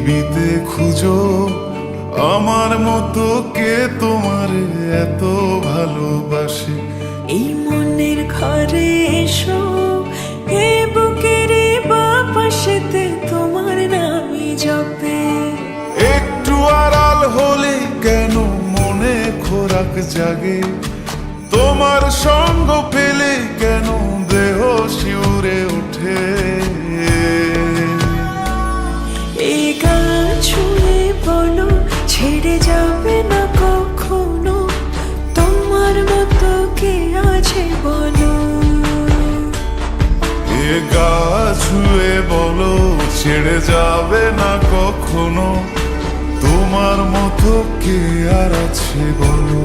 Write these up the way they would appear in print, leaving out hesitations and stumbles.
পৃথিবীতে খুঁজো আমার মতো কে তোমার এত ভালোবাসে। এই মনের ঘরে এসো, এ বুকের বাপাশেতে তোমার নামই জপে। একটু আড়াল হলে কেন মনে খোরাক জাগে, তোমার সঙ্গ পেলে কেন দেহ শিউরে ওঠে। এই গান ছুঁয়ে বলো ছেড়ে যাবে না কখনো, তোমার মতো কে আছে বলো। এ গা ছুঁয়ে বলো ছেড়ে যাবে না কখনো, তোমার মতো কে আর আছে বলো।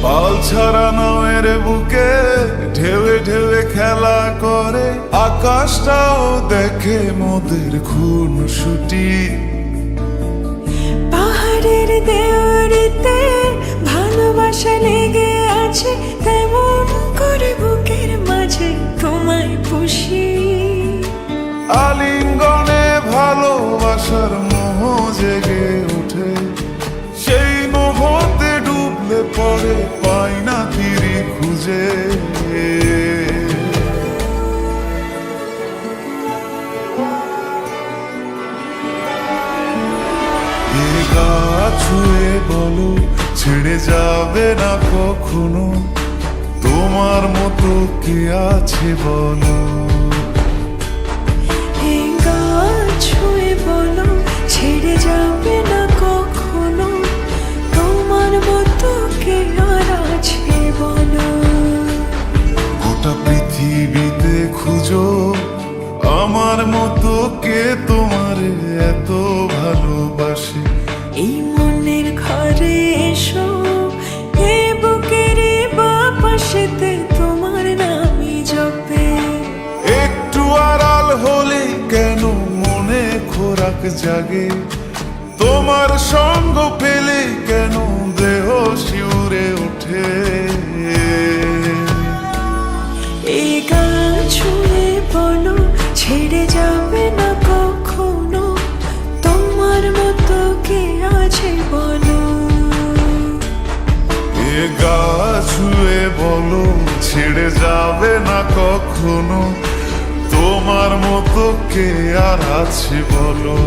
পাল ছাড়া নামের বুকে ঢেউে ঢেউে খেলা করে, আকাশটাও দেখে মোদের খুনসুটি। পাহাড়ের দেওয়ারিতে ভালোবাসা লেগে আছে, তেমন করে বুকের মাঝে তোমায় পুষি। আলিঙ্গনে ভালোবাসার মোহ জেগে ওঠে, সেই মোহতে ডুবলে পরে পাই না তীরে খুঁজে। এ গা ছুঁয়ে বলো ছেড়ে যাবে না কখনো, তোমার মতো কে আছে বলো। এই গান ছুঁয়ে বলো ছেড়ে যাবে না কখনো, তোমার মতো কে আর আছে বলো। গোটা পৃথিবীতে খুঁজো আমার মতো কে তোমার এত ভালোবাসে। এই মনের ঘরে এসো, এ বুকের বাপাশেতে তোমার নামই জপে। একটু আড়াল হলে কেন মনে খোরাক জাগে, তোমার সঙ্গ পেলে কেন দেহ শিউরে ওঠে। এই গান ছুঁয়ে বলো ছেড়ে যাবে না কখনো, তোমার মতো কে আছে বলো। এ গা ছুঁয়ে বলো ছেড়ে যাবে না কখনো, তোমার মতো কে আর আছে বলো।